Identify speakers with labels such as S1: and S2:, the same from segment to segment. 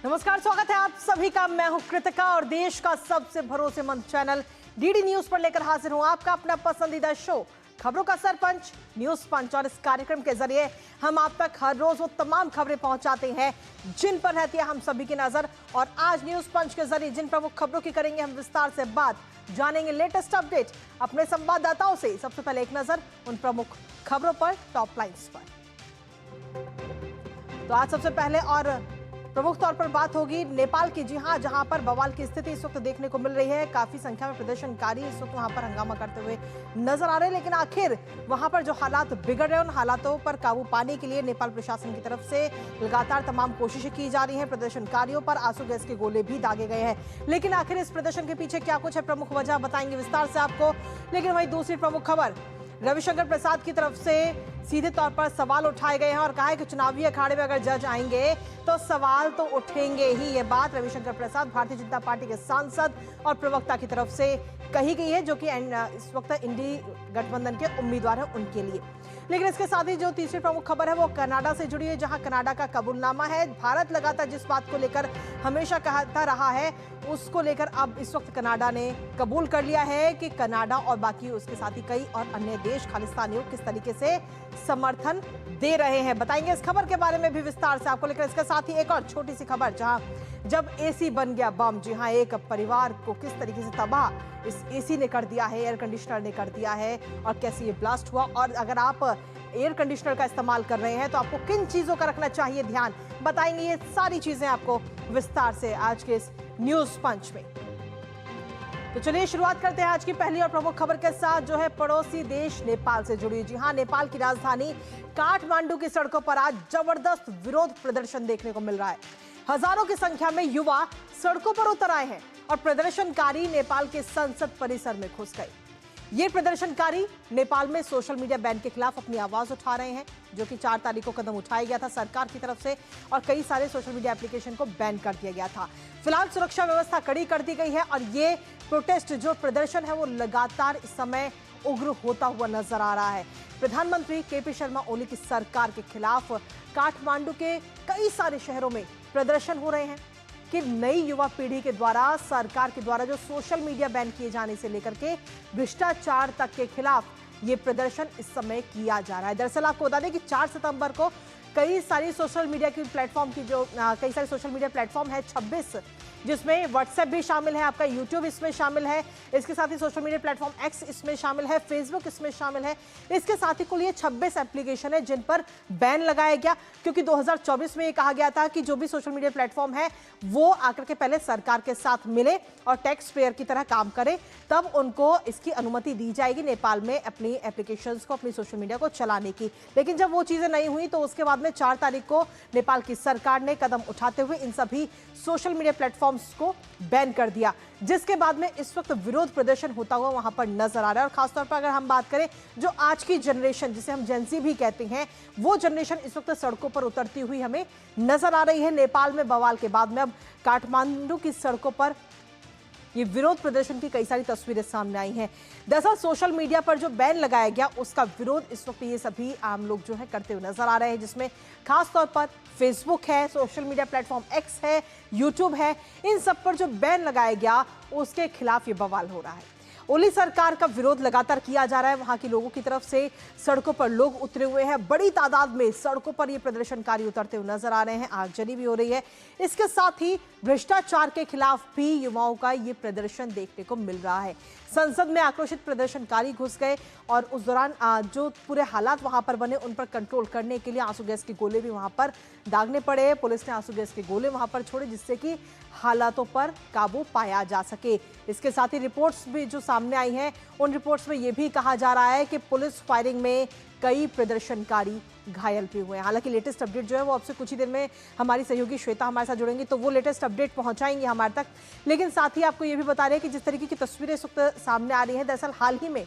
S1: नमस्कार, स्वागत है आप सभी का। मैं हूं कृतिका और देश का सबसे भरोसेमंद चैनल डीडी न्यूज पर लेकर हाजिर हूं आपका अपना पसंदीदा शो खबरों का सरपंच न्यूज पंच। और इस कार्यक्रम के जरिए हम आप तक हर रोज वो तमाम खबरें पहुंचाते हैं जिन पर रहती है हम सभी की नजर। और आज न्यूज पंच के जरिए जिन प्रमुख खबरों की करेंगे हम विस्तार से बात, जानेंगे लेटेस्ट अपडेट अपने संवाददाताओं से। सबसे पहले एक नजर उन प्रमुख खबरों पर, टॉप लाइन्स पर। तो आज सबसे पहले और प्रमुख तौर पर बात होगी नेपाल की। जी हां, जहां पर बवाल की स्थिति इस वक्त देखने को मिल रही है। काफी संख्या में प्रदर्शनकारी इस वक्त वहां पर हंगामा करते हुए नजर आ रहे हैं, लेकिन आखिर वहां पर जो हालात बिगड़ रहे हैं उन हालातों पर काबू पाने के लिए नेपाल प्रशासन की तरफ से लगातार तमाम कोशिशें की जा रही हैं। प्रदर्शनकारियों पर आंसू गैस के गोले भी दागे गए हैं, लेकिन आखिर इस प्रदर्शन के पीछे क्या कुछ है, प्रमुख वजह बताएंगे विस्तार से आपको। लेकिन वहीं दूसरी प्रमुख खबर, रविशंकर प्रसाद की तरफ से सीधे तौर पर सवाल उठाए गए हैं और कहा है कि चुनावी अखाड़े में अगर जज आएंगे तो सवाल तो उठेंगे ही। ये बात रविशंकर प्रसाद भारतीय जनता पार्टी के सांसद और प्रवक्ता की तरफ से कही गई है, जो कि इस वक्त इंडी गठबंधन के उम्मीदवार हैं उनके लिए। लेकिन इसके साथ ही जो तीसरी प्रमुख खबर है वो कनाडा से जुड़ी है, जहां कनाडा का कबूलनामा है। भारत लगातार जिस बात को लेकर हमेशा कहता रहा है उसको लेकर अब इस वक्त कनाडा ने कबूल कर लिया है कि कनाडा और बाकी उसके साथ ही कई और अन्य देश खालिस्तानियों किस तरीके से समर्थन दे रहे हैं। बताएंगे इस खबर के बारे में भी विस्तार से आपको। लेकर इसके साथ ही एक और छोटी सी खबर, जहां जब एसी बन गया बम। जी हां, एक परिवार को किस तरीके से तबाह इस एसी ने कर दिया है, एयर कंडीशनर ने कर दिया है, और कैसे ये ब्लास्ट हुआ। और अगर आप एयर कंडीशनर का इस्तेमाल कर रहे हैं तो आपको किन चीजों का रखना चाहिए ध्यान, बताएंगे ये सारी चीजें आपको विस्तार से आज के इस न्यूज पंच में। तो चलिए शुरुआत करते हैं आज की पहली और प्रमुख खबर के साथ, जो है पड़ोसी देश नेपाल से जुड़ी। जी हां, नेपाल की राजधानी काठमांडू की सड़कों पर आज जबरदस्त विरोध प्रदर्शन देखने को मिल रहा है। हजारों की संख्या में युवा सड़कों पर उतर आए हैं और प्रदर्शनकारी नेपाल के संसद परिसर में घुस गए। ये प्रदर्शनकारी नेपाल में सोशल मीडिया बैन के खिलाफ अपनी आवाज उठा रहे हैं, जो कि 4 तारीख को कदम उठाया गया था सरकार की तरफ से, और कई सारे सोशल मीडिया एप्लीकेशन को बैन कर दिया गया था। फिलहाल सुरक्षा व्यवस्था कड़ी कर दी गई है और ये प्रोटेस्ट जो प्रदर्शन है वो लगातार इस समय उग्र होता हुआ नजर आ रहा है। प्रधानमंत्री केपी शर्मा ओली की सरकार के खिलाफ काठमांडू के कई सारे शहरों में प्रदर्शन हो रहे हैं कि नई युवा पीढ़ी के द्वारा सरकार के द्वारा जो सोशल मीडिया बैन किए जाने से लेकर के भ्रष्टाचार तक के खिलाफ ये प्रदर्शन इस समय किया जा रहा है। दरअसल आपको बता दें कि 4 सितंबर को कई सारी सोशल मीडिया की प्लेटफॉर्म की जो कई सारे सोशल मीडिया प्लेटफॉर्म है 26, जिसमें व्हाट्सएप भी शामिल है, आपका यूट्यूब इसमें शामिल है, इसके साथ ही सोशल मीडिया प्लेटफॉर्म एक्स इसमें शामिल है, फेसबुक इसमें शामिल है। इसके साथ ही कुल ये 26 एप्लीकेशन है जिन पर बैन लगाया गया, क्योंकि 2024 में ये कहा गया था कि जो भी सोशल मीडिया प्लेटफॉर्म है वो आकर के पहले सरकार के साथ मिले और टैक्स पेयर की तरह काम करे, तब उनको इसकी अनुमति दी जाएगी नेपाल में अपनी एप्लीकेशंस को, अपनी सोशल मीडिया को चलाने की। लेकिन जब वो चीजें नहीं हुई तो उसके बाद में 4 तारीख को नेपाल की सरकार ने कदम उठाते हुए इन सभी सोशल मीडिया प्लेटफॉर्म्स को बैन कर दिया, जिसके बाद में इस वक्त विरोध प्रदर्शन होता हुआ वहां पर नजर आ रहा है। और खासतौर पर अगर हम बात करें जो आज की जनरेशन, जिसे हम जेनजी भी कहते हैं, वो जनरेशन इस वक्त सड़कों पर उतरती हुई हमें नजर आ रही है। नेपाल में बवाल के बाद में अब काठमांडू की सड़कों पर ये विरोध प्रदर्शन की कई सारी तस्वीरें सामने आई हैं। दरअसल सोशल मीडिया पर जो बैन लगाया गया उसका विरोध इस वक्त ये सभी आम लोग जो है करते हुए नजर आ रहे हैं, जिसमें खास तौर पर फेसबुक है, सोशल मीडिया प्लेटफॉर्म एक्स है, यूट्यूब है, इन सब पर जो बैन लगाया गया उसके खिलाफ ये बवाल हो रहा है। ओली सरकार का विरोध लगातार किया जा रहा है, वहां के लोगों की तरफ से सड़कों पर लोग उतरे हुए हैं, बड़ी तादाद में सड़कों पर ये प्रदर्शनकारी उतरते हुए नजर आ रहे हैं, आगजनी भी हो रही है। इसके साथ ही भ्रष्टाचार के खिलाफ भी युवाओं का ये प्रदर्शन देखने को मिल रहा है। संसद में आक्रोशित प्रदर्शनकारी घुस गए और उस दौरान जो पूरे हालात वहां पर बने उन पर कंट्रोल करने के लिए आंसू गैस के गोले भी वहां पर दागने पड़े। पुलिस ने आंसू गैस के गोले वहां पर छोड़े, जिससे कि हालातों पर काबू पाया जा सके। इसके साथ ही रिपोर्ट्स भी जो सामने आई हैं उन रिपोर्ट्स में यह भी कहा जा रहा है कि पुलिस फायरिंग में कई प्रदर्शनकारी घायल भी हुए हैं। हालांकि लेटेस्ट अपडेट जो है वो आपसे कुछ ही देर में हमारी सहयोगी श्वेता हमारे साथ जुड़ेंगी, तो वो लेटेस्ट अपडेट पहुंचाएंगे हमारे तक। लेकिन साथ ही आपको ये भी बता रहे हैं कि जिस तरीके की तस्वीरें इस वक्त सामने आ रही हैं, दरअसल हाल ही में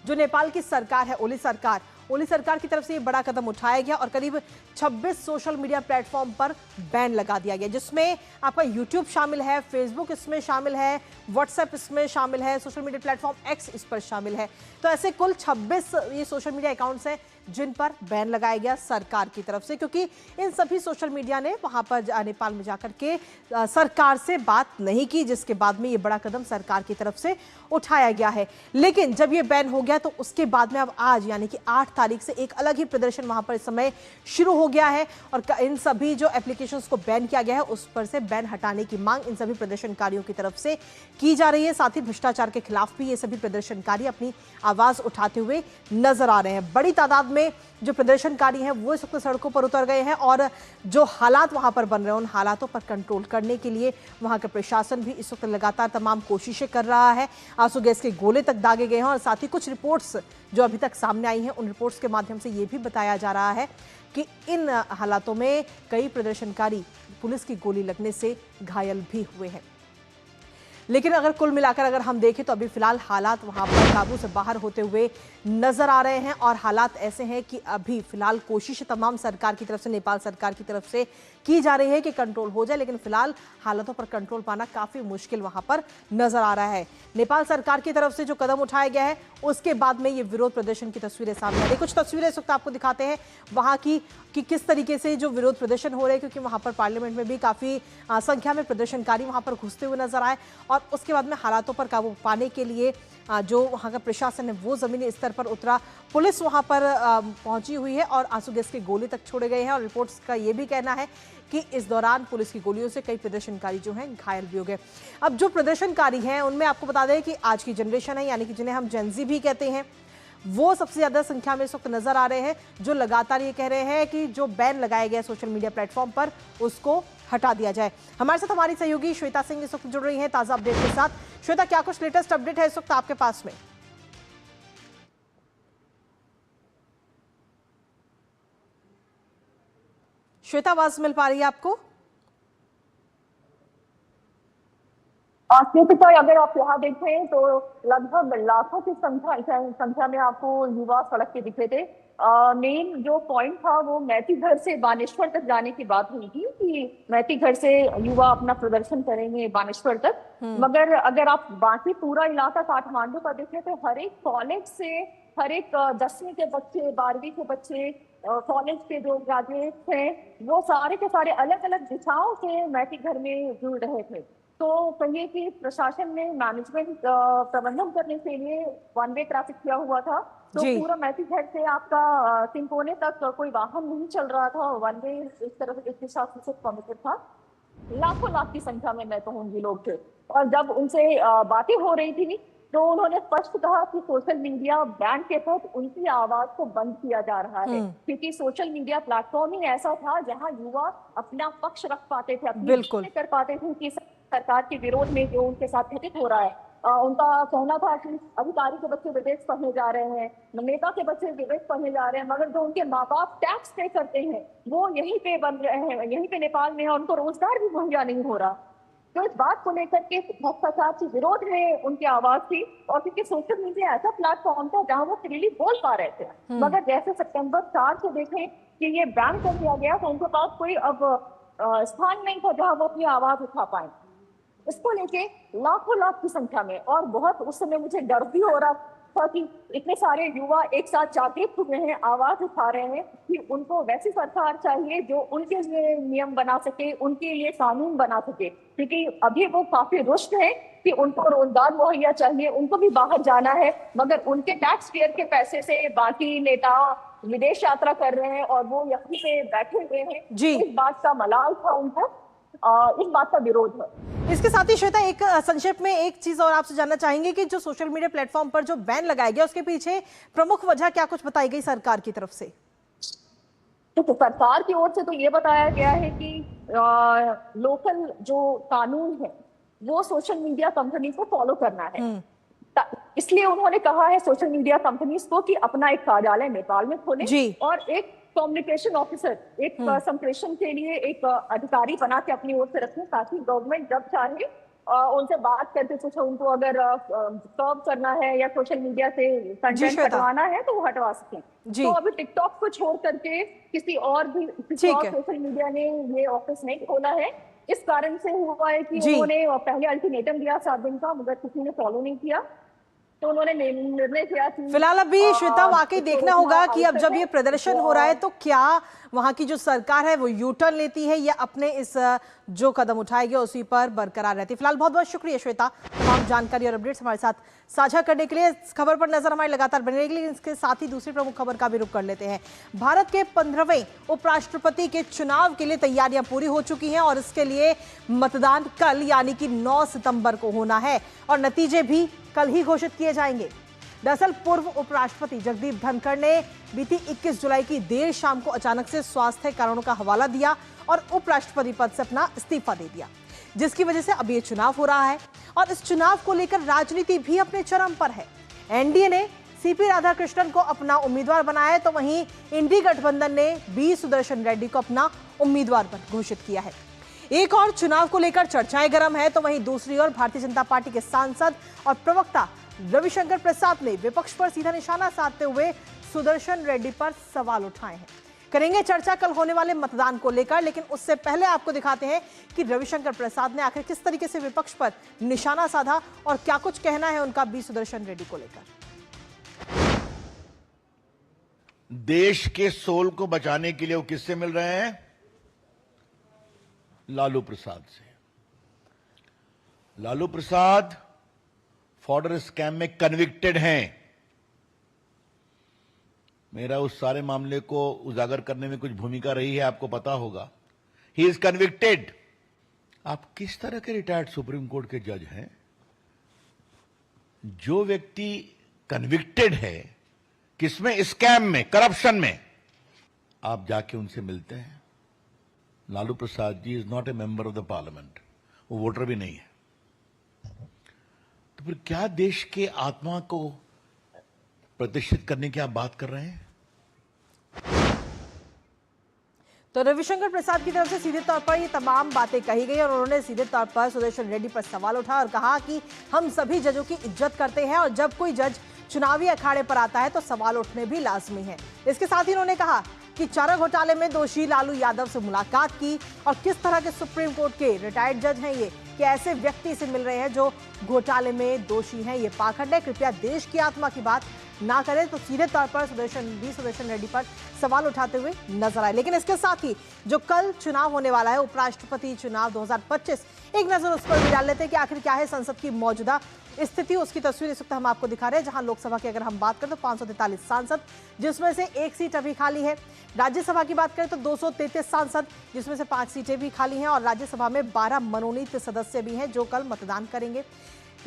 S1: जो नेपाल की सरकार है, ओली सरकार की तरफ से ये बड़ा कदम उठाया गया और करीब 26 सोशल मीडिया प्लेटफॉर्म पर बैन लगा दिया गया, जिसमें आपका यूट्यूब शामिल है, फेसबुक इसमें शामिल है, व्हाट्सएप इसमें शामिल है, सोशल मीडिया प्लेटफॉर्म एक्स इस पर शामिल है। तो ऐसे कुल 26 ये सोशल मीडिया अकाउंट्स हैं जिन पर बैन लगाया गया सरकार की तरफ से, क्योंकि इन सभी सोशल मीडिया ने वहां पर नेपाल में जाकर के सरकार से बात नहीं की, जिसके बाद में ये बड़ा कदम सरकार की तरफ से उठाया गया है। लेकिन जब ये बैन हो गया तो उसके बाद में अब आज यानी कि 8 तारीख से एक अलग ही प्रदर्शन वहां पर इस समय शुरू हो गया है और इन सभी जो एप्लीकेशंस को बैन किया गया है उस पर से बैन हटाने की मांग इन सभी प्रदर्शनकारियों की तरफ से की जा रही है। साथ ही भ्रष्टाचार के खिलाफ भी ये सभी प्रदर्शनकारी अपनी आवाज उठाते हुए नजर आ रहे हैं। बड़ी तादाद में जो प्रदर्शनकारी हैं वो इस वक्त सड़कों पर उतर गए हैं और जो हालात वहां पर बन रहे हैं उन हालातों पर कंट्रोल करने के लिए वहां का प्रशासन भी इस वक्त लगातार तमाम कोशिशें कर रहा है। आंसू गैस के गोले तक दागे गए हैं और साथ ही कुछ रिपोर्ट्स जो अभी तक सामने आई हैं उन रिपोर्ट्स के माध्यम से ये भी बताया जा रहा है कि इन हालातों में कई प्रदर्शनकारी पुलिस की गोली लगने से घायल भी हुए हैं। लेकिन अगर कुल मिलाकर अगर हम देखें तो अभी फिलहाल हालात वहां पर काबू से बाहर होते हुए नजर आ रहे हैं और हालात ऐसे हैं कि अभी फिलहाल कोशिश तमाम सरकार की तरफ से, नेपाल सरकार की तरफ से की जा रही है कि कंट्रोल हो जाए, लेकिन फिलहाल हालातों पर कंट्रोल पाना काफी मुश्किल वहां पर नजर आ रहा है। नेपाल सरकार की तरफ से जो कदम उठाया गया है उसके बाद में ये विरोध प्रदर्शन की तस्वीरें सामने आ रही। कुछ तस्वीरें इस वक्त आपको दिखाते हैं वहां की कि किस तरीके से जो विरोध प्रदर्शन हो रहे हैं, क्योंकि वहां पर पार्लियामेंट में भी काफी संख्या में प्रदर्शनकारी वहां पर घुसते हुए नजर आए और उसके बाद में हालातों पर काबू पाने के लिए जो वहां का प्रशासन है वो जमीनी स्तर पर उतरा। पुलिस वहां पर पहुंची हुई है और आंसू गैस के गोले तक छोड़े गए हैं और रिपोर्ट्स का ये भी कहना है कि इस दौरान पुलिस की गोलियों से कई प्रदर्शनकारी जो हैं घायल भी हो गए। अब जो प्रदर्शनकारी हैं उनमें आपको बता दें कि आज की जनरेशन है यानी कि जिन्हें हम जेनजी भी कहते हैं वो सबसे ज्यादा संख्या में इस वक्त नजर आ रहे हैं, जो लगातार ये कह रहे हैं कि जो बैन लगाया गया सोशल मीडिया प्लेटफॉर्म पर उसको हटा दिया जाए। हमारे साथ हमारी सहयोगी श्वेता सिंह इस वक्त जुड़ रही हैं ताजा अपडेट के साथ। श्वेता, क्या कुछ लेटेस्ट अपडेट है इस वक्त आपके पास में? श्वेता, आवाज मिल पा रही है आपको?
S2: अगर आप यहाँ देखें तो लगभग लाखों की संख्या में आपको युवा सड़क पे दिखे थे। मेन जो पॉइंट था वो मैती घर से बानेश्वर तक जाने की बात हुई थी कि मैती घर से युवा अपना प्रदर्शन करेंगे बानेश्वर तक। मगर अगर आप बाकी पूरा इलाका काठमांडू का देखें तो हर एक कॉलेज से हर एक 10वीं के बच्चे, 12वीं के बच्चे, कॉलेज के जो ग्रेजुएट्स हैं वो सारे के सारे अलग अलग दिशाओं से मैती घर में जुड़ रहे थे। तो कहिए कि प्रशासन ने मैनेजमेंट प्रबंधन करने के लिए वन वे ट्रैफिक किया हुआ था, तो पूरा मैती घर से आपका तिनकोने तक कोई वाहन नहीं चल रहा था। वन वे इस तरफ एक दिशा से परमिटेड था। लाखों लाख की संख्या में मैं कहूँगी लोग थे और जब उनसे बातें हो रही थी तो उन्होंने स्पष्ट कहा कि सोशल मीडिया बैन के तहत उनकी आवाज को बंद किया जा रहा है, क्योंकि सोशल मीडिया प्लेटफॉर्म ही ऐसा था जहां युवा अपना पक्ष रख पाते थे, अपनी कर पाते थे कि सरकार के विरोध में जो उनके साथ घटित हो रहा है। उनका कहना था कि अधिकारी के बच्चे विदेश पढ़ने जा रहे हैं, नेता के बच्चे विदेश पढ़ने जा रहे हैं, मगर जो उनके माँ बाप टैक्स पे करते हैं वो यहीं पे बन रहे हैं, यहीं पे नेपाल में है, उनको रोजगार भी मुहैया नहीं हो रहा। तो इस बात को लेकर के भ्रष्टाचार के विरोध में उनकी आवाज थी और क्योंकि सोशल मीडिया ऐसा प्लेटफॉर्म था जहां वो फ्रीली बोल पा रहे थे। मगर जैसे सितंबर 4 को देखें कि ये बैन कर दिया गया तो उनके पास कोई अब स्थान नहीं था जहां वो अपनी आवाज उठा पाए। इसको लेके लाखों लाख की संख्या में और बहुत उस समय मुझे डर भी हो रहा था कि इतने सारे युवा एक साथ जागृत हुए हैं, आवाज उठा रहे हैं कि उनको वैसी सरकार चाहिए जो उनके लिए नियम बना सके, उनके लिए कानून बना सके, क्योंकि अभी वो काफी रुष्ट है कि उनको रोजगार मुहैया चाहिए, उनको भी बाहर जाना है, मगर उनके टैक्स पेयर के पैसे से बाकी नेता विदेश यात्रा कर रहे हैं और वो यहीं पे बैठे हुए हैं। इस बात का मलाल था उनको, इस बात का विरोध है।
S1: इसके साथ ही श्वेता, एक संक्षेप में एक चीज और आपसे जानना चाहेंगे कि जो सोशल मीडिया प्लेटफॉर्म पर जो बैन लगाया गया उसके पीछे प्रमुख वजह क्या कुछ बताई गई सरकार की तरफ से?
S2: तो सरकार की ओर से तो ये बताया गया है कि लोकल जो कानून है वो सोशल मीडिया कंपनी को फॉलो करना है। इसलिए उन्होंने कहा है सोशल मीडिया कंपनीज को कि अपना एक कार्यालय नेपाल में खोलें और एक कम्युनिकेशन ऑफिसर, एक संप्रेषण के लिए एक अधिकारी बना के अपनी ओर से रखें, ताकि गवर्नमेंट जब चाहे उनसे बात करके कुछ उनको अगर सर्व करना है या सोशल मीडिया से कंटेंट हटवाना है तो वो हटवा सकें। तो अभी टिकटॉक को छोड़ करके किसी और सोशल मीडिया ने ये ऑफिस नहीं खोला है। इस कारण से हुआ है कि उन्होंने पहले अल्टीमेटम दिया 7 दिन का, मगर किसी ने फॉलो नहीं किया। तो उन्होंने निर्णय किया कि
S1: फिलहाल अभी श्वेता वाकई
S2: इसको
S1: देखना
S2: रोकना
S1: होगा कि अब
S2: आवश्यक
S1: जब ये
S2: है।
S1: प्रदर्शन हो रहा है तो क्या वहां की जो सरकार है वो यू टर्न लेती है या अपने इस जो कदम उठाएगी उसी पर बरकरार रहती है। फिलहाल बहुत बहुत शुक्रिया श्वेता, तमाम जानकारी और अपडेट्स हमारे साथ साझा करने के लिए। इस खबर पर नजर हमारी लगातार बनी रहेगी, लेकिन इसके साथ ही दूसरी प्रमुख खबर का भी रुख कर लेते हैं। भारत के 15वें उपराष्ट्रपति के चुनाव के लिए तैयारियां पूरी हो चुकी हैं और इसके लिए मतदान कल यानी कि 9 सितंबर को होना है और नतीजे भी कल ही घोषित किए जाएंगे। दरअसल पूर्व उपराष्ट्रपति जगदीप धनखड़ ने बीती 21 जुलाई की देर शाम को अचानक से स्वास्थ्य कारणों का हवाला दिया और उपराष्ट्रपति पद से अपना इस्तीफा दे दिया, जिसकी वजह से अब ये चुनाव हो रहा है और इस चुनाव को लेकर राजनीति भी अपने चरम पर है। एनडीए ने सीपी राधाकृष्णन को अपना उम्मीदवार बनाया है, तो वहीं इंडी गठबंधन ने बी सुदर्शन रेड्डी को अपना उम्मीदवार घोषित किया है। एक और चुनाव को लेकर चर्चाएं गर्म है, तो वहीं दूसरी ओर भारतीय जनता पार्टी के सांसद और प्रवक्ता रविशंकर प्रसाद ने विपक्ष पर सीधा निशाना साधते हुए सुदर्शन रेड्डी पर सवाल उठाए हैं। करेंगे चर्चा कल होने वाले मतदान को लेकर, लेकिन उससे पहले आपको दिखाते हैं कि रविशंकर प्रसाद ने आखिर किस तरीके से विपक्ष पर निशाना साधा और क्या कुछ कहना है उनका बी सुदर्शन रेड्डी को लेकर।
S3: देश के सोल को बचाने के लिए वो किससे मिल रहे हैं? लालू प्रसाद से। लालू प्रसाद फॉर्डर स्कैम में कन्विक्टेड हैं। मेरा उस सारे मामले को उजागर करने में कुछ भूमिका रही है, आपको पता होगा। He is convicted. आप किस तरह के रिटायर्ड सुप्रीम कोर्ट के जज हैं? जो व्यक्ति कन्विक्टेड है, किसमें? स्कैम में, करप्शन में, आप जाके उनसे मिलते हैं। Lalu Prasad ji is not a member of the parliament, वो वोटर भी नहीं है। तो फिर क्या देश के आत्मा को प्रतिष्ठित करने की आप बात कर रहे हैं?
S1: तो रविशंकर प्रसाद की तरफ से सीधे तौर पर ये तमाम बातें कही गई और उन्होंने सीधे तौर पर सुदर्शन रेड्डी पर सवाल उठाया और कहा कि हम सभी जजों की इज्जत करते हैं और जब कोई जज चुनावी अखाड़े पर आता है तो सवाल उठने भी लाजमी है। इसके साथ ही उन्होंने कहा कि चारा घोटाले में दोषी लालू यादव से मुलाकात की और किस तरह के सुप्रीम कोर्ट के रिटायर्ड जज हैं ये, कि ऐसे व्यक्ति से मिल रहे हैं जो घोटाले में दोषी हैं। ये पाखंड है, कृपया देश की आत्मा की बात ना करें। तो सीधे तौर पर सुदर्शन रेड्डी पर सवाल उठाते हुए नजर आए। लेकिन इसके साथ ही जो कल चुनाव होने वाला है, उपराष्ट्रपति चुनाव 2025, एक नजर उस पर भी डाल लेते हैं कि आखिर क्या है संसद की मौजूदा स्थिति। उसकी तस्वीर इस वक्त हम आपको दिखा रहे हैं, जहां लोकसभा की अगर हम बात करें तो 543 सांसद, जिसमें से एक सीट अभी खाली है। राज्यसभा की बात करें तो 233 सांसद, जिसमें से 5 सीटें भी खाली हैं और राज्यसभा में 12 मनोनीत सदस्य भी हैं जो कल मतदान करेंगे।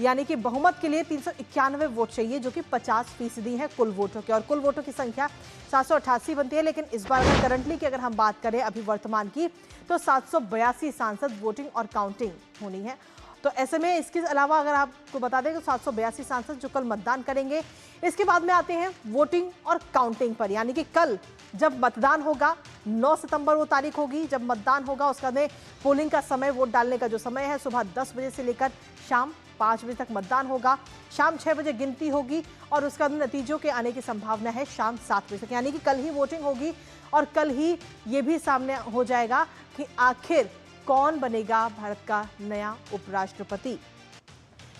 S1: यानी कि बहुमत के लिए 391 वोट चाहिए, जो कि 50% है कुल वोटों के, और कुल वोटों की संख्या 788 बनती है। लेकिन इस बार अगर करंटली की अगर हम बात करें अभी वर्तमान की, तो 782 सांसद वोटिंग और काउंटिंग होनी है। तो ऐसे में इसके अलावा अगर आपको बता दें तो 782 सांसद जो कल मतदान करेंगे। इसके बाद में आते हैं वोटिंग और काउंटिंग पर, यानी कि कल जब मतदान होगा 9 सितंबर वो तारीख होगी जब मतदान होगा। उसका में पोलिंग का समय, वोट डालने का जो समय है, सुबह 10 बजे से लेकर शाम 5 बजे तक मतदान होगा। शाम 6 बजे गिनती होगी और उसका नतीजों के आने की संभावना है शाम 7 बजे तक, यानी कि कल ही वोटिंग होगी और कल ही ये भी सामने हो जाएगा कि आखिर कौन बनेगा भारत का नया उपराष्ट्रपति।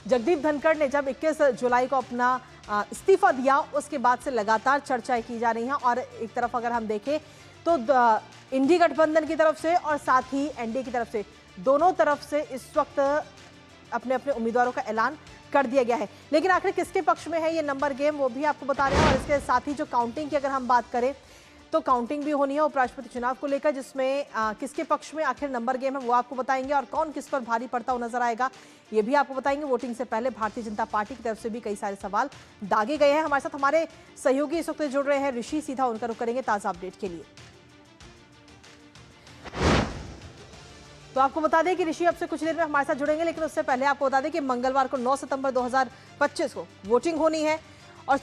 S1: जगदीप धनखड़ ने जब 21 जुलाई को अपना इस्तीफा दिया, उसके बाद से लगातार चर्चाएं की जा रही हैं और एक तरफ अगर हम देखें तो इंडी गठबंधन की तरफ से और साथ ही एनडीए की तरफ से, दोनों तरफ से इस वक्त अपने अपने उम्मीदवारों का ऐलान कर दिया गया है। लेकिन आखिर किसके पक्ष में है ये नंबर गेम, वो भी आपको बता रहे हैं। और इसके साथ ही जो काउंटिंग की अगर हम बात करें तो काउंटिंग भी होनी है उपराष्ट्रपति चुनाव को लेकर, जिसमें किसके पक्ष में आखिर नंबर गेम है वो आपको बताएंगे और कौन किस पर भारी पड़ता हुआ नजर आएगा ये भी आपको बताएंगे। वोटिंग से पहले भारतीय जनता पार्टी की तरफ से भी कई सारे सवाल दागे गए हैं। हमारे साथ हमारे सहयोगी इस वक्त जुड़ रहे हैं ऋषि, सीधा उनका रुख करेंगे ताजा अपडेट के लिए। तो आपको बता दें कि ऋषि अब से कुछ देर में हमारे साथ जुड़ेंगे, लेकिन उससे पहले आपको बता दें कि मंगलवार को 9 सितंबर 2025 को वोटिंग होनी है और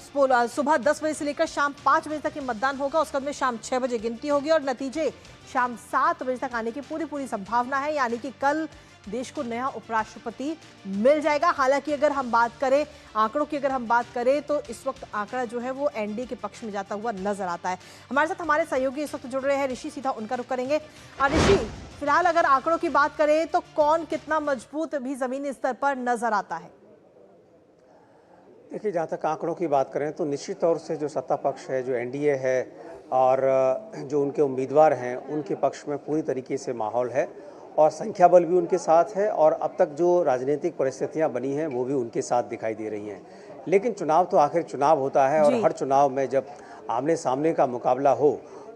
S1: सुबह 10 बजे से लेकर शाम 5 बजे तक ये मतदान होगा। उसके बाद में शाम 6 बजे गिनती होगी और नतीजे शाम 7 बजे तक आने की पूरी संभावना है, यानी कि कल देश को नया उपराष्ट्रपति मिल जाएगा। हालांकि अगर हम बात करें आंकड़ों की, अगर हम बात करें तो इस वक्त आंकड़ा जो है वो एनडीए के पक्ष में जाता हुआ नजर आता है। हमारे साथ हमारे सहयोगी इस वक्त जुड़ रहे हैं ऋषि, सीधा उनका रुख करेंगे। ऋषि, फिलहाल अगर आंकड़ों की बात करें तो कौन कितना मजबूत भी जमीनी स्तर पर नजर आता है?
S4: देखिए, जहाँ तक आंकड़ों की बात करें तो निश्चित तौर से जो सत्ता पक्ष है, जो एनडीए है और जो उनके उम्मीदवार हैं, उनके पक्ष में पूरी तरीके से माहौल है और संख्या बल भी उनके साथ है और अब तक जो राजनीतिक परिस्थितियाँ बनी हैं वो भी उनके साथ दिखाई दे रही हैं। लेकिन चुनाव तो आखिर चुनाव होता है और हर चुनाव में जब आमने सामने का मुकाबला हो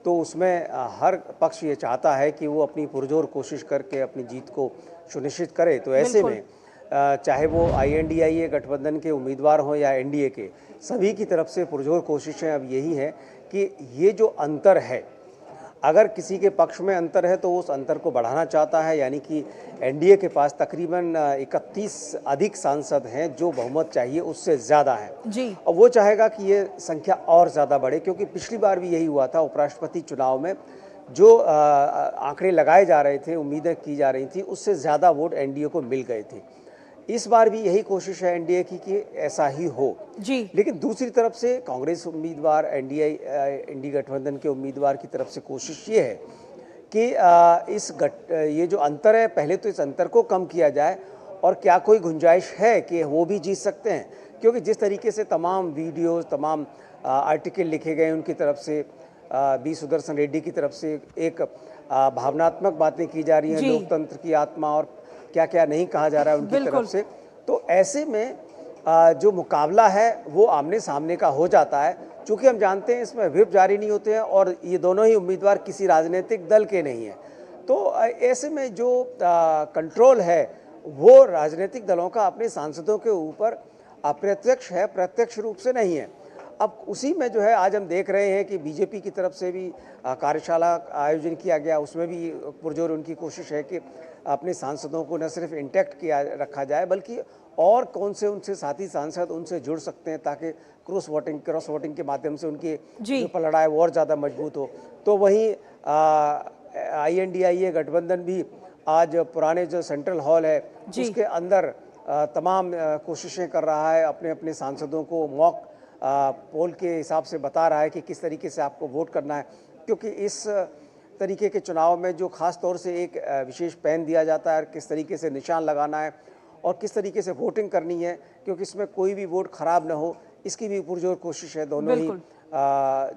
S4: तो उसमें हर पक्ष ये चाहता है कि वो अपनी पुरजोर कोशिश करके अपनी जीत को सुनिश्चित करे। तो ऐसे में चाहे वो INDIA गठबंधन के उम्मीदवार हों या एनडीए के, सभी की तरफ से पुरजोर कोशिशें अब यही हैं कि ये जो अंतर है, अगर किसी के पक्ष में अंतर है तो उस अंतर को बढ़ाना चाहता है। यानी कि एनडीए के पास तकरीबन 31 अधिक सांसद हैं जो बहुमत चाहिए उससे ज़्यादा हैं
S1: जी।
S4: और वो चाहेगा कि ये संख्या और ज़्यादा बढ़े, क्योंकि पिछली बार भी यही हुआ था। उपराष्ट्रपति चुनाव में जो आंकड़े लगाए जा रहे थे, उम्मीदें की जा रही थी, उससे ज़्यादा वोट एनडीए को मिल गए थे। इस बार भी यही कोशिश है एनडीए की कि ऐसा ही हो
S1: जी।
S4: लेकिन दूसरी तरफ से कांग्रेस उम्मीदवार, इंडी गठबंधन के उम्मीदवार की तरफ से कोशिश ये है कि ये जो अंतर है, पहले तो इस अंतर को कम किया जाए और क्या कोई गुंजाइश है कि वो भी जीत सकते हैं। क्योंकि जिस तरीके से तमाम वीडियोस, तमाम आर्टिकल लिखे गए उनकी तरफ से, बी सुदर्शन रेड्डी की तरफ से एक भावनात्मक बातें की जा रही हैं, लोकतंत्र की आत्मा और क्या क्या नहीं कहा जा रहा है उनकी तरफ से। तो ऐसे में जो मुकाबला है वो आमने सामने का हो जाता है। चूँकि हम जानते हैं इसमें व्हिप जारी नहीं होते हैं और ये दोनों ही उम्मीदवार किसी राजनीतिक दल के नहीं हैं, तो ऐसे में जो कंट्रोल है वो राजनीतिक दलों का अपने सांसदों के ऊपर अप्रत्यक्ष है, प्रत्यक्ष रूप से नहीं है। अब उसी में जो है आज हम देख रहे हैं कि बीजेपी की तरफ से भी कार्यशाला आयोजन किया गया, उसमें भी पुरजोर उनकी कोशिश है कि अपने सांसदों को न सिर्फ इंटैक्ट किया रखा जाए बल्कि और कौन से उनसे साथी सांसद उनसे जुड़ सकते हैं ताकि क्रॉस वोटिंग के माध्यम से उनकी जो पलड़ा है वो और ज़्यादा मजबूत हो। तो वहीं INDIA गठबंधन भी आज पुराने जो सेंट्रल हॉल है उसके अंदर तमाम कोशिशें कर रहा है, अपने अपने सांसदों को मॉक पोल के हिसाब से बता रहा है कि किस तरीके से आपको वोट करना है। क्योंकि इस तरीके के चुनाव में जो खास तौर से एक विशेष पेन दिया जाता है, किस तरीके से निशान लगाना है और किस तरीके से वोटिंग करनी है, क्योंकि इसमें कोई भी वोट खराब ना हो, इसकी भी पुरजोर कोशिश है दोनों ही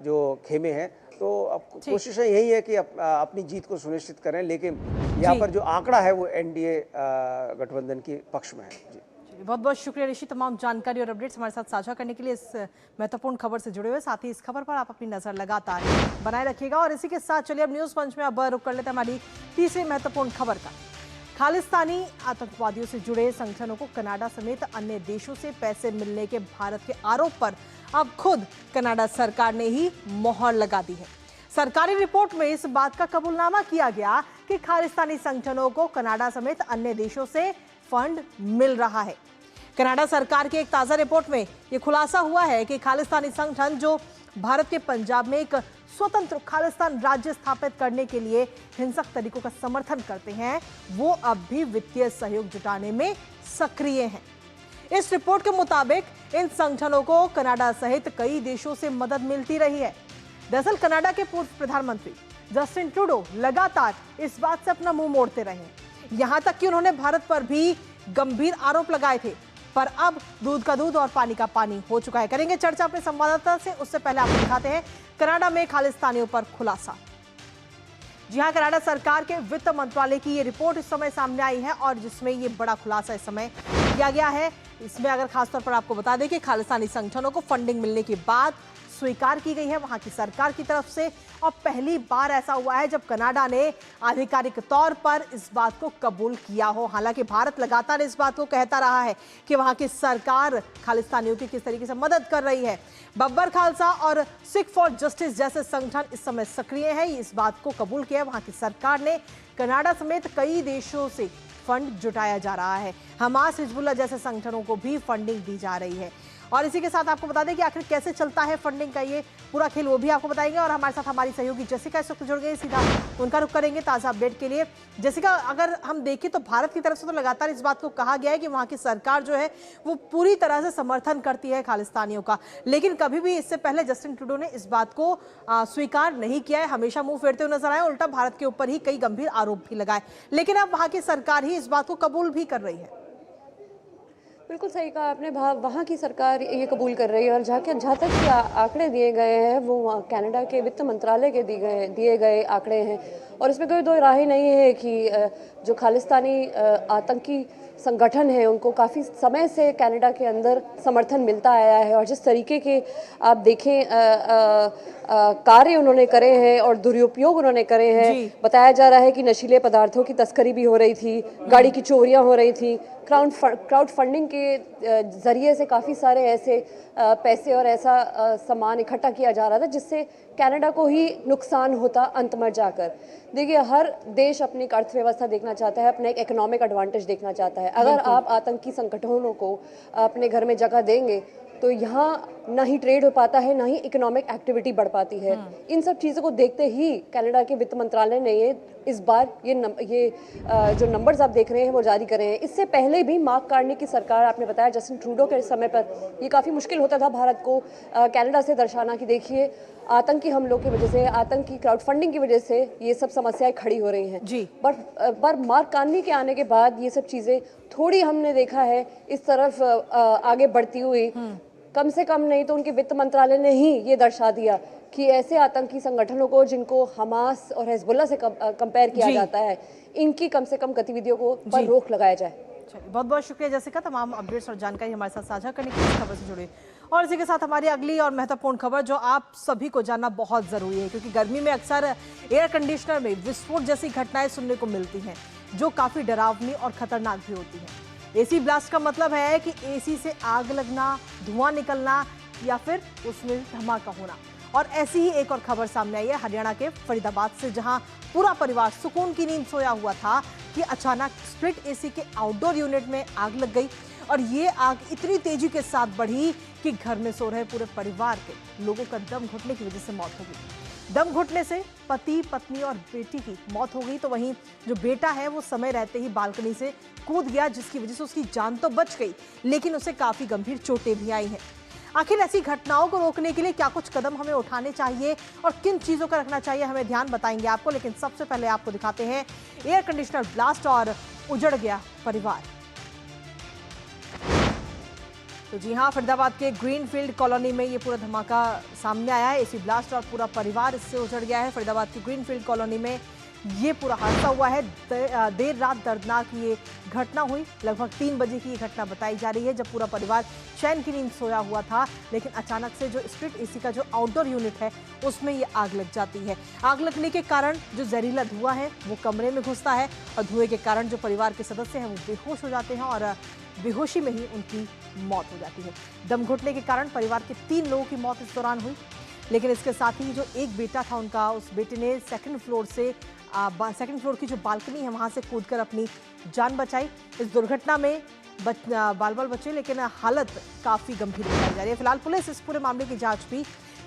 S4: जो खेमे हैं। तो अब कोशिश यही है कि अपनी जीत को सुनिश्चित करें, लेकिन यहाँ पर जो आंकड़ा है वो एनडीए गठबंधन के पक्ष में है। जी,
S1: बहुत बहुत शुक्रिया ऋषि, तमाम जानकारी और अपडेट्स हमारे साथ साझा करने के लिए, इस महत्वपूर्ण खबर से जुड़े हुए। साथ ही इस खबर पर आप अपनी नजर लगातार बनाए रखिएगा। और इसी के साथ चलिए अब न्यूज पंच में अब रुक कर लेते हैं हमारी तीसरी महत्वपूर्ण खबर का। खालिस्तानी आतंकवादियों से जुड़े संगठनों को कनाडा समेत अन्य देशों से पैसे मिलने के भारत के आरोप पर अब खुद कनाडा सरकार ने ही मोहर लगा दी है। सरकारी रिपोर्ट में इस बात का कबूलनामा किया गया कि खालिस्तानी संगठनों को कनाडा समेत अन्य देशों से फंड मिल रहा है। कनाडा सरकार की एक ताजा रिपोर्ट में यह खुलासा हुआ है कि खालिस्तानी संगठन जो भारत के पंजाब में एक स्वतंत्र खालिस्तान राज्य स्थापित करने के लिए हिंसक तरीकों का समर्थन करते हैं, वो अब भी वित्तीय सहयोग जुटाने में सक्रिय हैं। इस रिपोर्ट के मुताबिक इन संगठनों को कनाडा सहित कई देशों से मदद मिलती रही है। दरअसल कनाडा के पूर्व प्रधानमंत्री जस्टिन ट्रूडो लगातार इस बात से अपना मुंह मोड़ते रहे, यहां तक कि उन्होंने भारत पर भी गंभीर आरोप लगाए थे। पर अब दूध का दूध और पानी का पानी हो चुका है। करेंगे चर्चा अपने संवाददाता से, उससे पहले आपको दिखाते हैं कनाडा में खालिस्तानियों पर खुलासा। जी हां, कनाडा सरकार के वित्त मंत्रालय की ये रिपोर्ट इस समय सामने आई है और जिसमें ये बड़ा खुलासा इस समय किया गया है। इसमें अगर खासतौर पर आपको बता दें कि खालिस्तानी संगठनों को फंडिंग मिलने की बात स्वीकार की गई है वहां की सरकार की तरफ से, और पहली बार ऐसा हुआ है जब कनाडा ने आधिकारिक तौर पर इस बात को कबूल किया हो। हालांकि भारत लगातार इस बात को कहता रहा है कि वहां की सरकार खालिस्तानियों की किस तरीके से मदद कर रही है। बब्बर खालसा और सिख फॉर जस्टिस जैसे संगठन इस समय सक्रिय है, इस बात को कबूल किया वहां की सरकार ने। कनाडा समेत कई देशों से फंड जुटाया जा रहा है। हमास, हिजबुल्लाह जैसे संगठनों को भी फंडिंग दी जा रही है। और इसी के साथ आपको बता दें कि आखिर कैसे चलता है फंडिंग का ये पूरा खेल, वो भी आपको बताएंगे। और हमारे साथ हमारी सहयोगी जेसिका इस वक्त जुड़ गई, सीधा उनका रुख करेंगे ताज़ा अपडेट के लिए। जेसिका, अगर हम देखें तो भारत की तरफ से तो लगातार इस बात को कहा गया है कि वहाँ की सरकार जो है वो पूरी तरह से समर्थन करती है खालिस्तानियों का, लेकिन कभी भी इससे पहले जस्टिन ट्रूडो ने इस बात को स्वीकार नहीं किया है, हमेशा मुंह फेरते हुए नजर आए, उल्टा भारत के ऊपर ही कई गंभीर आरोप भी लगाए। लेकिन अब वहाँ की सरकार ही इस बात को कबूल भी कर रही है।
S5: बिल्कुल सही कहा आपने। वहाँ की सरकार ये कबूल कर रही है, और जहाँ तक कि आंकड़े दिए गए हैं वो वहाँ कनाडा के वित्त मंत्रालय के दिए गए आंकड़े हैं, और इसमें कोई दो राय नहीं है कि जो खालिस्तानी आतंकी संगठन है उनको काफ़ी समय से कनाडा के अंदर समर्थन मिलता आया है, और जिस तरीके के आप देखें कार्य उन्होंने करे हैं और दुरुपयोग उन्होंने करे हैं। बताया जा रहा है कि नशीले पदार्थों की तस्करी भी हो रही थी, गाड़ी की चोरियां हो रही थी, क्राउड फंडिंग के जरिए से काफ़ी सारे ऐसे पैसे और ऐसा सामान इकट्ठा किया जा रहा था जिससे कनाडा को ही नुकसान होता अंत में जाकर। देखिए, हर देश अपनी अर्थव्यवस्था देखना चाहता है, अपना एक इकोनॉमिक एडवांटेज देखना चाहता है। अगर आप आतंकी संगठनों को अपने घर में जगह देंगे तो यहाँ ना ही ट्रेड हो पाता है, ना ही इकोनॉमिक एक्टिविटी बढ़ पाती है। इन सब चीज़ों को देखते ही कनाडा के वित्त मंत्रालय ने इस बार ये जो नंबर्स आप देख रहे हैं वो जारी करे हैं। इससे पहले भी मार्क कार्नी की सरकार, आपने बताया जस्टिन ट्रूडो के समय पर ये काफ़ी मुश्किल होता था भारत को कनाडा से दर्शाना कि देखिए आतंकी हमलों की वजह से, आतंकी क्राउड फंडिंग की वजह से ये सब समस्याएं खड़ी हो रही हैं जी। पर मार्क कार्नी के आने के बाद ये सब चीज़ें थोड़ी हमने देखा है इस तरफ आगे बढ़ती हुई। कम से कम नहीं तो उनके वित्त मंत्रालय ने ही ये दर्शा दिया कि ऐसे आतंकी संगठनों को जिनको हमास और हिजबुल्लाह से कंपेयर किया जाता है, इनकी कम से कम गतिविधियों को पर रोक लगाया जाए।
S1: चलिए, बहुत बहुत शुक्रिया जैसिका, तमाम अपडेट्स और जानकारी हमारे साथ साझा करने के लिए, खबर से जुड़े। और इसी के साथ हमारी अगली और महत्वपूर्ण खबर जो आप सभी को जानना बहुत जरूरी है, क्योंकि गर्मी में अक्सर एयर कंडीशनर में विस्फोट जैसी घटनाएं सुनने को मिलती हैं जो काफी डरावनी और खतरनाक भी होती हैं। एसी ब्लास्ट का मतलब है कि एसी से आग लगना, धुआं निकलना या फिर उसमें धमाका होना। और ऐसी ही एक और खबर सामने आई है हरियाणा के फरीदाबाद से, जहां पूरा परिवार सुकून की नींद सोया हुआ था कि अचानक स्प्लिट एसी के आउटडोर यूनिट में आग लग गई। और ये आग इतनी तेजी के साथ बढ़ी कि घर में सो रहे पूरे परिवार के लोगों का दम घुटने की वजह से मौत हो गई। दम घुटने से पति, पत्नी और बेटी की मौत हो गई, तो वहीं जो बेटा है वो समय रहते ही बालकनी से कूद गया, जिसकी वजह से उसकी जान तो बच गई लेकिन उसे काफी गंभीर चोटें भी आई हैं। आखिर ऐसी घटनाओं को रोकने के लिए क्या कुछ कदम हमें उठाने चाहिए और किन चीजों का रखना चाहिए, हमें ध्यान बताएंगे आपको। लेकिन सबसे पहले आपको दिखाते हैं एयर कंडीशनर ब्लास्ट और उजड़ गया परिवार। तो जी हाँ, फरीदाबाद के ग्रीनफील्ड कॉलोनी में ये पूरा धमाका सामने आया है। एसी ब्लास्ट और पूरा परिवार इससे उजड़ गया है। फरीदाबाद की ग्रीनफील्ड कॉलोनी में ये पूरा हादसा हुआ है। देर रात दर्दनाक ये घटना हुई। लगभग 3 बजे की ये घटना बताई जा रही है, जब पूरा परिवार चैन की नींद सोया हुआ था, लेकिन अचानक से जो स्प्लिट एसी का जो आउटडोर यूनिट है उसमें ये आग लग जाती है। आग लगने के कारण जो जहरीला धुआं है वो कमरे में घुसता है, और धुएं के कारण जो परिवार के सदस्य हैं वो बेहोश हो जाते हैं, और बेहोशी में ही उनकी मौत हो जाती है। दम घुटने के कारण परिवार के 3 लोगों की मौत इस दौरान हुई। लेकिन इसके साथ ही जो एक बेटा था उनका, उस बेटे ने सेकंड फ्लोर की जो बालकनी है वहां से कूदकर अपनी जान बचाई। इस दुर्घटना में बाल बचे, लेकिन हालत काफी गंभीर बताई जा रही है। फिलहाल पुलिस इस पूरे मामले की जांच भी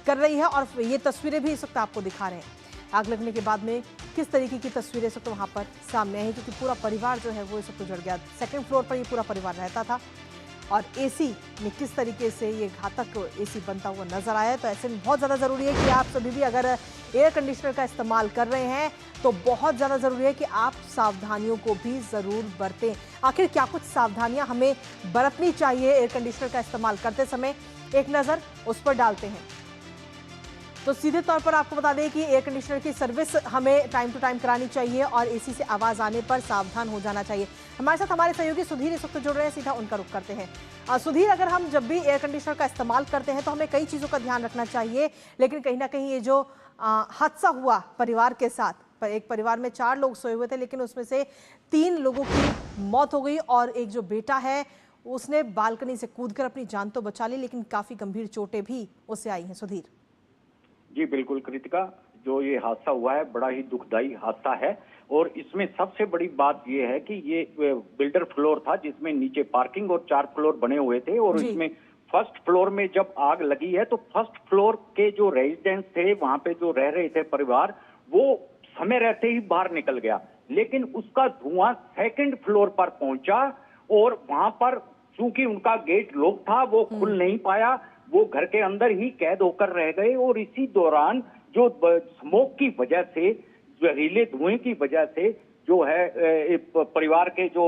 S1: कर रही है, और ये तस्वीरें भी इस वक्त आपको दिखा रहे हैं। आग लगने के बाद में किस तरीके की तस्वीरें इस वक्त वहाँ पर सामने आई, क्योंकि पूरा परिवार जो है वो इस वक्त उजड़ गया। सेकंड फ्लोर पर ये पूरा परिवार रहता था, और एसी में किस तरीके से ये घातक एसी बनता हुआ नजर आया। तो ऐसे में बहुत ज़्यादा ज़रूरी है कि आप सभी भी अगर एयर कंडीशनर का इस्तेमाल कर रहे हैं तो बहुत ज़्यादा ज़रूरी है कि आप सावधानियों को भी ज़रूर बरतें। आखिर क्या कुछ सावधानियां हमें बरतनी चाहिए एयर कंडीशनर का इस्तेमाल करते समय, एक नज़र उस पर डालते हैं। तो सीधे तौर पर आपको बता दें कि एयर कंडीशनर की सर्विस हमें टाइम टू टाइम करानी चाहिए, और एसी से आवाज़ आने पर सावधान हो जाना चाहिए। हमारे साथ हमारे सहयोगी सुधीर इस वक्त जुड़ रहे हैं, सीधा उनका रुख करते हैं। सुधीर, अगर हम जब भी एयर कंडीशनर का इस्तेमाल करते हैं तो हमें कई चीज़ों का ध्यान रखना चाहिए, लेकिन कहीं ना कहीं ये जो हादसा हुआ परिवार के साथ, एक परिवार में 4 लोग सोए हुए थे, लेकिन उसमें से 3 लोगों की मौत हो गई, और एक जो बेटा है उसने बालकनी से कूदकर अपनी जान तो बचा ली, लेकिन काफ़ी गंभीर चोटें भी उसे आई हैं। सुधीर
S6: जी बिल्कुल कृतिका, जो ये हादसा हुआ है बड़ा ही दुखदाई हादसा है, और इसमें सबसे बड़ी बात ये है कि ये बिल्डर फ्लोर था जिसमें नीचे पार्किंग और 4 फ्लोर बने हुए थे, और इसमें फर्स्ट फ्लोर में जब आग लगी है तो फर्स्ट फ्लोर के जो रेजिडेंट्स थे, वहां पे जो रह रहे थे परिवार, वो समय रहते ही बाहर निकल गया, लेकिन उसका धुआं सेकंड फ्लोर पर पहुंचा, और वहां पर चूंकि उनका गेट लॉक था वो खुल नहीं पाया, वो घर के अंदर ही कैद होकर रह गए। और इसी दौरान जो स्मोक की वजह से, जहरीले धुएं की वजह से जो है परिवार के जो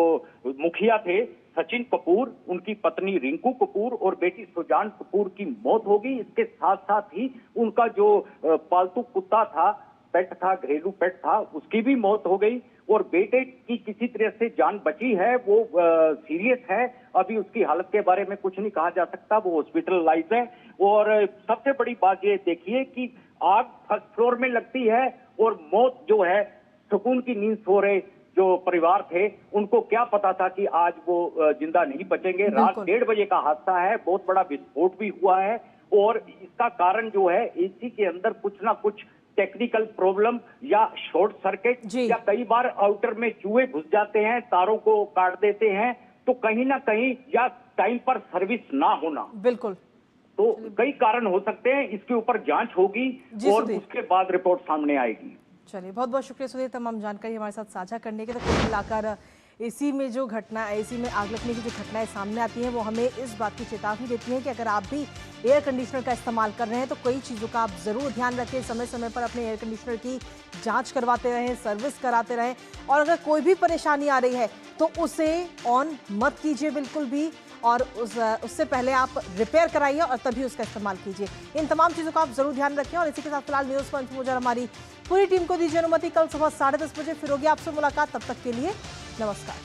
S6: मुखिया थे सचिन कपूर, उनकी पत्नी रिंकू कपूर और बेटी सुजान कपूर की मौत हो गई। इसके साथ साथ ही उनका जो पालतू कुत्ता था, पेट था, घरेलू पेट था, उसकी भी मौत हो गई। और बेटे की किसी तरह से जान बची है, वो सीरियस है, अभी उसकी हालत के बारे में कुछ नहीं कहा जा सकता, वो हॉस्पिटलाइज है। और सबसे बड़ी बात ये देखिए कि आग फर्स्ट फ्लोर में लगती है और मौत जो है, सुकून की नींद सो रहे जो परिवार थे, उनको क्या पता था कि आज वो जिंदा नहीं बचेंगे। रात 1:30 बजे का हादसा है, बहुत बड़ा विस्फोट भी हुआ है और इसका कारण जो है एसी के अंदर कुछ ना कुछ टेक्निकल प्रॉब्लम या शॉर्ट सर्किट, या कई बार आउटर में चूहे घुस जाते हैं, तारों को काट देते हैं, तो कहीं ना कहीं या टाइम पर सर्विस ना होना,
S1: बिल्कुल,
S6: तो कई कारण हो सकते हैं। इसके ऊपर जांच होगी और उसके बाद रिपोर्ट सामने आएगी।
S1: चलिए, बहुत बहुत शुक्रिया सुधीर, तमाम जानकारी हमारे साथ साझा करने के। तो कुल मिलाकर एसी में जो घटना, एसी में आग लगने की जो घटनाएं सामने आती हैं, वो हमें इस बात की चेतावनी देती हैं कि अगर आप भी एयर कंडीशनर का इस्तेमाल कर रहे हैं तो कई चीज़ों का आप ज़रूर ध्यान रखें। समय समय पर अपने एयर कंडीशनर की जांच करवाते रहें, सर्विस कराते रहें, और अगर कोई भी परेशानी आ रही है तो उसे ऑन मत कीजिए बिल्कुल भी, और उससे पहले आप रिपेयर कराइए और तभी उसका इस्तेमाल कीजिए। इन तमाम चीज़ों का आप जरूर ध्यान रखें। और इसी के साथ फिलहाल न्यूज़ पंच मुझे हमारी पूरी टीम को दीजिए अनुमति। कल सुबह 10:30 बजे फिर होगी आपसे मुलाकात। तब तक के लिए नमस्कार।